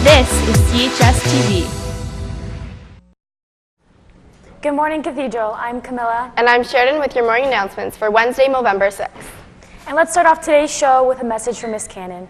This is CHS TV. Good morning, Cathedral. I'm Camilla. And I'm Sheridan with your morning announcements for Wednesday, November 6th. And let's start off today's show with a message from Miss Cannon.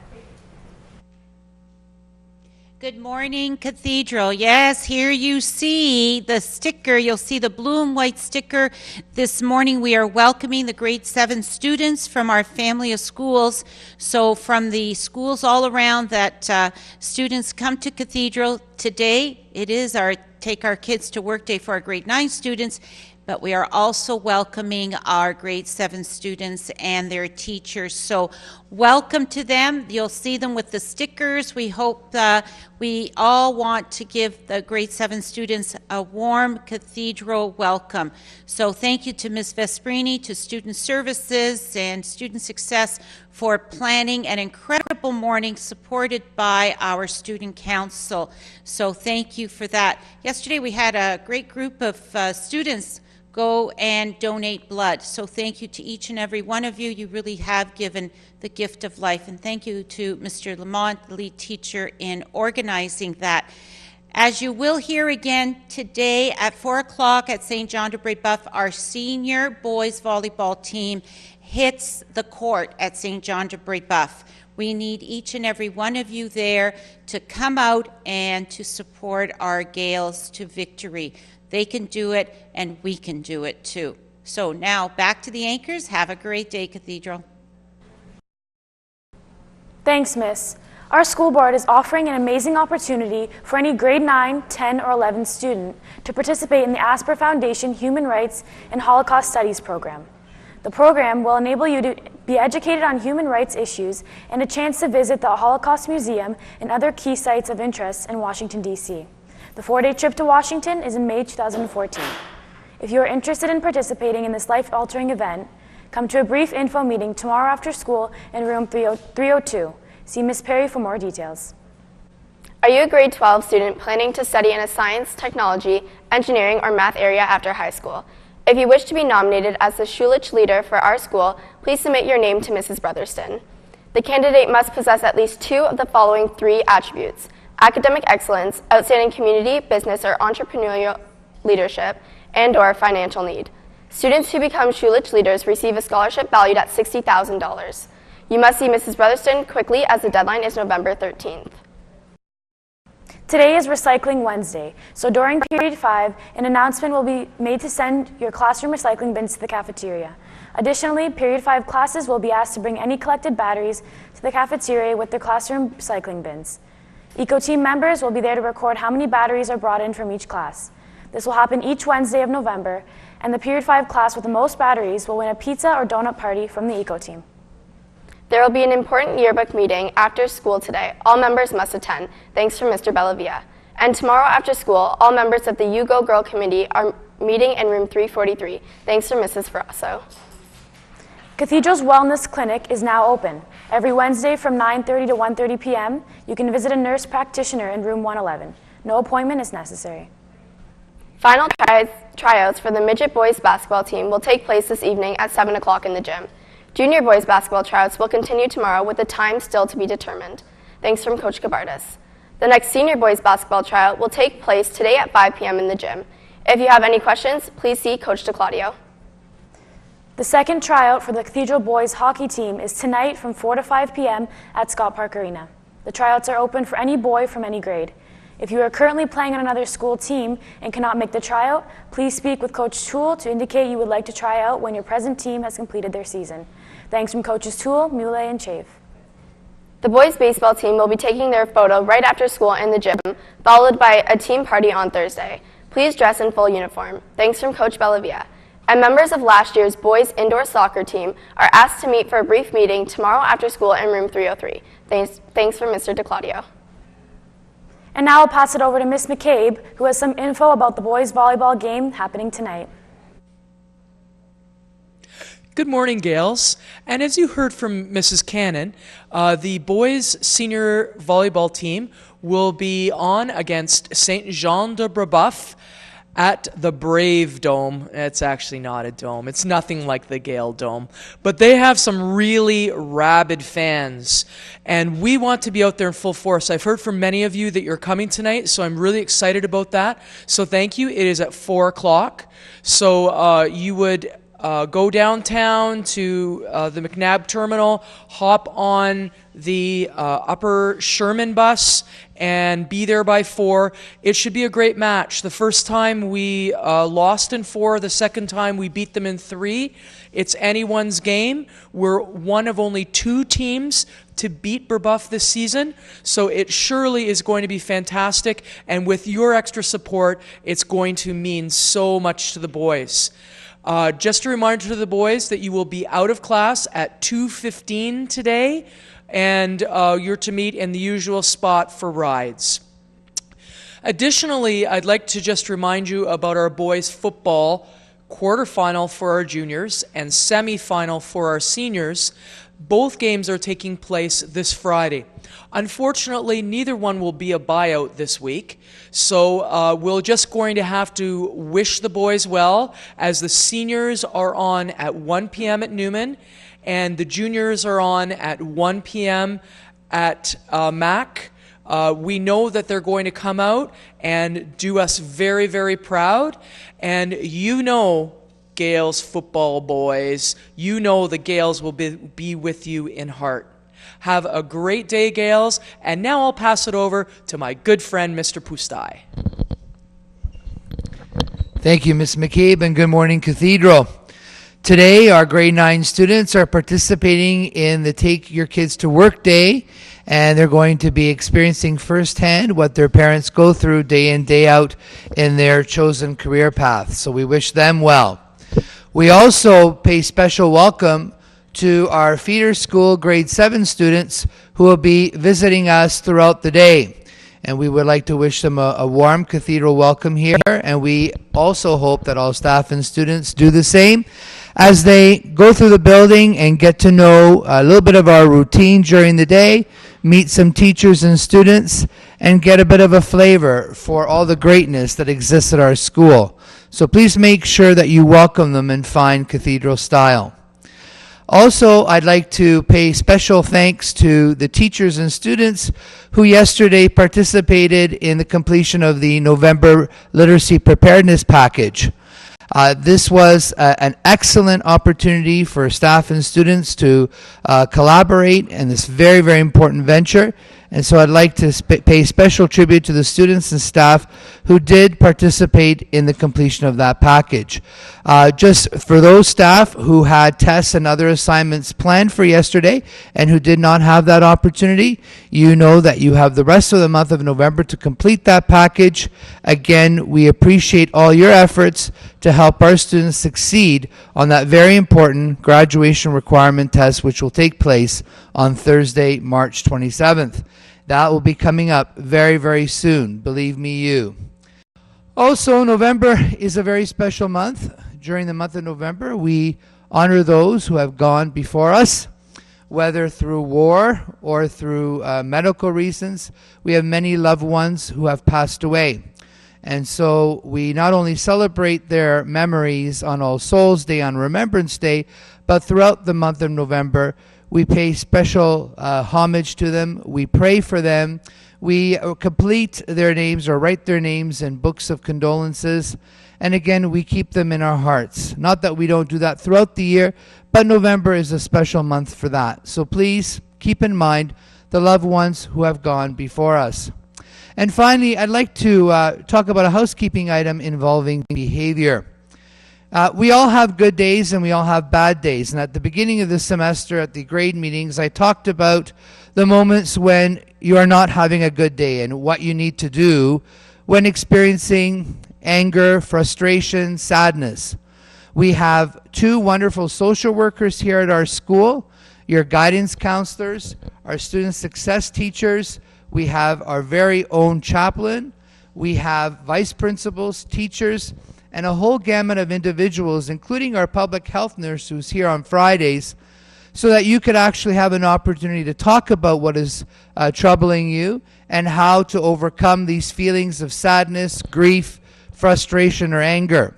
Good morning, Cathedral. Yes, here you see the sticker. You'll see the blue and white sticker. This morning we are welcoming the grade 7 students from our family of schools. So from the schools all around that students come to Cathedral. Today it is our Take Our Kids to Work Day for our grade 9 students. But we are also welcoming our grade 7 students and their teachers. So welcome to them. You'll see them with the stickers. We hope we all want to give the grade 7 students a warm Cathedral welcome. So thank you to Ms. Vesprini, to Student Services and Student Success for planning an incredible morning supported by our Student Council. So thank you for that. Yesterday we had a great group of students go and donate blood. So thank you to each and every one of you. You really have given the gift of life. And thank you to Mr. Lamont, the lead teacher, in organizing that. As you will hear again today at 4 o'clock at St. John de Brébeuf, our senior boys volleyball team hits the court at St. John de Brébeuf. We need each and every one of you there to come out and to support our Gales to victory. They can do it, and we can do it too. So now back to the anchors. Have a great day, Cathedral. Thanks, Miss. Our school board is offering an amazing opportunity for any grade 9, 10, or 11 student to participate in the Asper Foundation Human Rights and Holocaust Studies program. The program will enable you to be educated on human rights issues and a chance to visit the Holocaust Museum and other key sites of interest in Washington, D.C. The 4-day trip to Washington is in May 2014. If you are interested in participating in this life-altering event, come to a brief info meeting tomorrow after school in room 302. See Ms. Perry for more details. Are you a grade 12 student planning to study in a science, technology, engineering, or math area after high school? If you wish to be nominated as the Schulich leader for our school, please submit your name to Mrs. Brotherston. The candidate must possess at least 2 of the following 3 attributes: academic excellence, outstanding community, business, or entrepreneurial leadership, and/or financial need. Students who become Schulich leaders receive a scholarship valued at $60,000. You must see Mrs. Brotherston quickly as the deadline is November 13th. Today is Recycling Wednesday, so during Period 5, an announcement will be made to send your classroom recycling bins to the cafeteria. Additionally, Period 5 classes will be asked to bring any collected batteries to the cafeteria with their classroom recycling bins. Eco-team members will be there to record how many batteries are brought in from each class. This will happen each Wednesday of November, and the Period 5 class with the most batteries will win a pizza or donut party from the Eco-team. There will be an important yearbook meeting after school today. All members must attend. Thanks from Mr. Bellavia. And tomorrow after school, all members of the You Go Girl Committee are meeting in room 343. Thanks from Mrs. Ferrasso. Cathedral's Wellness Clinic is now open. Every Wednesday from 9:30 to 1:30 p.m., you can visit a nurse practitioner in room 111. No appointment is necessary. Final tryouts for the midget boys basketball team will take place this evening at 7 o'clock in the gym. Junior boys basketball tryouts will continue tomorrow with the time still to be determined. Thanks from Coach Gabardas. The next senior boys basketball tryout will take place today at 5 p.m. in the gym. If you have any questions, please see Coach DeClaudio. The second tryout for the Cathedral boys hockey team is tonight from 4 to 5 p.m. at Scott Park Arena. The tryouts are open for any boy from any grade. If you are currently playing on another school team and cannot make the tryout, please speak with Coach Toole to indicate you would like to try out when your present team has completed their season. Thanks from Coaches Toole, Mule, and Chave. The boys baseball team will be taking their photo right after school in the gym, followed by a team party on Thursday. Please dress in full uniform. Thanks from Coach Bellavia. And members of last year's boys indoor soccer team are asked to meet for a brief meeting tomorrow after school in room 303. Thanks from Mr. DeClaudio. And now I'll pass it over to Miss McCabe, who has some info about the boys volleyball game happening tonight. Good morning, Gales. And as you heard from Mrs. Cannon, the boys senior volleyball team will be on against St. Jean de Brébeuf at the Brave Dome. It's actually not a dome. It's nothing like the Gale Dome. But they have some really rabid fans, and we want to be out there in full force. I've heard from many of you that you're coming tonight, so I'm really excited about that. So thank you. It is at 4 o'clock. So you would go downtown to the McNabb Terminal, hop on the Upper Sherman bus, and be there by 4. It should be a great match. The first time we lost in 4, the second time we beat them in 3. It's anyone's game. We're one of only 2 teams to beat Brebeuf this season, so it surely is going to be fantastic, and with your extra support, it's going to mean so much to the boys. Just a reminder to the boys that you will be out of class at 2:15 today, and you're to meet in the usual spot for rides. Additionally, I'd like to just remind you about our boys football quarterfinal for our juniors and semifinal for our seniors. Both games are taking place this Friday. Unfortunately, neither one will be a buyout this week, so we're just going to have to wish the boys well, as the seniors are on at 1 p.m. at Newman, and the juniors are on at 1 p.m. at Mac. We know that they're going to come out and do us very, very proud, and you know, Gales football boys, you know the Gales will be with you in heart. Have a great day, Gales, and now I'll pass it over to my good friend, Mr. Pustai. Thank you, Ms. McCabe, and good morning, Cathedral. Today, our grade 9 students are participating in the Take Your Kids to Work Day, and they're going to be experiencing firsthand what their parents go through day in, day out in their chosen career path. So we wish them well. We also pay special welcome to our feeder school grade 7 students who will be visiting us throughout the day. And we would like to wish them a warm Cathedral welcome here. And we also hope that all staff and students do the same as they go through the building and get to know a little bit of our routine during the day, meet some teachers and students, and get a bit of a flavor for all the greatness that exists at our school. So please make sure that you welcome them in fine Cathedral style. Also, I'd like to pay special thanks to the teachers and students who yesterday participated in the completion of the November Literacy Preparedness Package. This was an excellent opportunity for staff and students to collaborate in this very, very important venture. And so I'd like to pay special tribute to the students and staff who did participate in the completion of that package. Just for those staff who had tests and other assignments planned for yesterday and who did not have that opportunity, you know that you have the rest of the month of November to complete that package. Again, we appreciate all your efforts to help our students succeed on that very important graduation requirement test, which will take place on Thursday, March 27th. That will be coming up very, very soon, believe me you. Also, November is a very special month. During the month of November, we honor those who have gone before us, whether through war or through medical reasons. We have many loved ones who have passed away. And so we not only celebrate their memories on All Souls Day, on Remembrance Day, but throughout the month of November, we pay special homage to them. We pray for them. We complete their names or write their names in books of condolences. And again, we keep them in our hearts. Not that we don't do that throughout the year, but November is a special month for that. So please keep in mind the loved ones who have gone before us. And finally, I'd like to talk about a housekeeping item involving behavior. We all have good days and we all have bad days. And at the beginning of this semester at the grade meetings, I talked about the moments when you are not having a good day and what you need to do when experiencing anger, frustration, sadness. We have 2 wonderful social workers here at our school, your guidance counselors, our student success teachers. We have our very own chaplain. We have vice principals, teachers, and a whole gamut of individuals, including our public health nurse who's here on Fridays, so that you could actually have an opportunity to talk about what is troubling you and how to overcome these feelings of sadness, grief, frustration, or anger.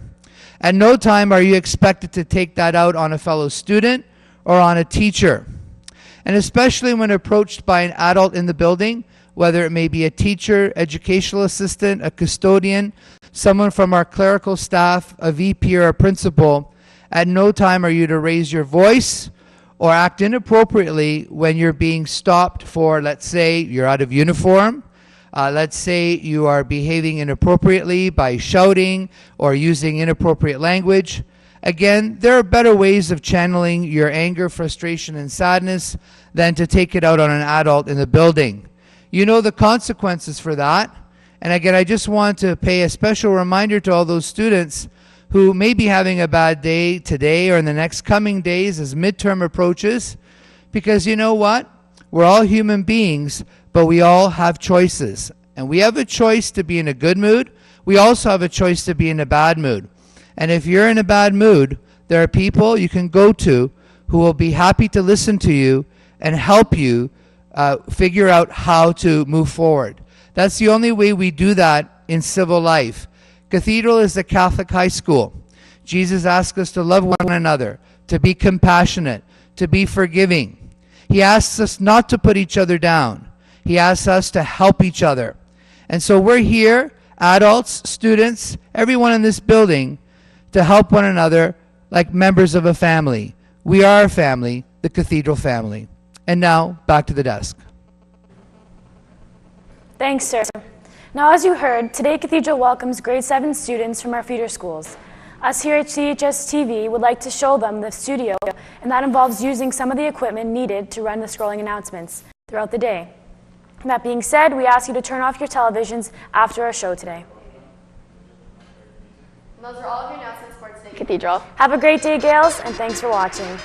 At no time are you expected to take that out on a fellow student or on a teacher. And especially when approached by an adult in the building, whether it may be a teacher, educational assistant, a custodian, someone from our clerical staff, a VP, or a principal, at no time are you to raise your voice or act inappropriately when you're being stopped for, let's say, you're out of uniform. Let's say you are behaving inappropriately by shouting or using inappropriate language. Again, there are better ways of channeling your anger, frustration, and sadness than to take it out on an adult in the building. You know the consequences for that. And again, I just want to pay a special reminder to all those students who may be having a bad day today or in the next coming days as midterm approaches, because you know what? We're all human beings, but we all have choices. And we have a choice to be in a good mood. We also have a choice to be in a bad mood. And if you're in a bad mood, there are people you can go to who will be happy to listen to you and help you figure out how to move forward. That's the only way we do that in civil life. Cathedral is a Catholic high school. Jesus asks us to love one another, to be compassionate, to be forgiving. He asks us not to put each other down. He asks us to help each other. And so we're here, adults, students, everyone in this building, to help one another like members of a family. We are a family, the Cathedral family. And now, back to the desk. Thanks, sir. Now, as you heard, today Cathedral welcomes grade 7 students from our feeder schools. Us here at CHS TV would like to show them the studio, and that involves using some of the equipment needed to run the scrolling announcements throughout the day. That being said, we ask you to turn off your televisions after our show today. And those are all of your announcements for today, Cathedral. Have a great day, Gales, and thanks for watching.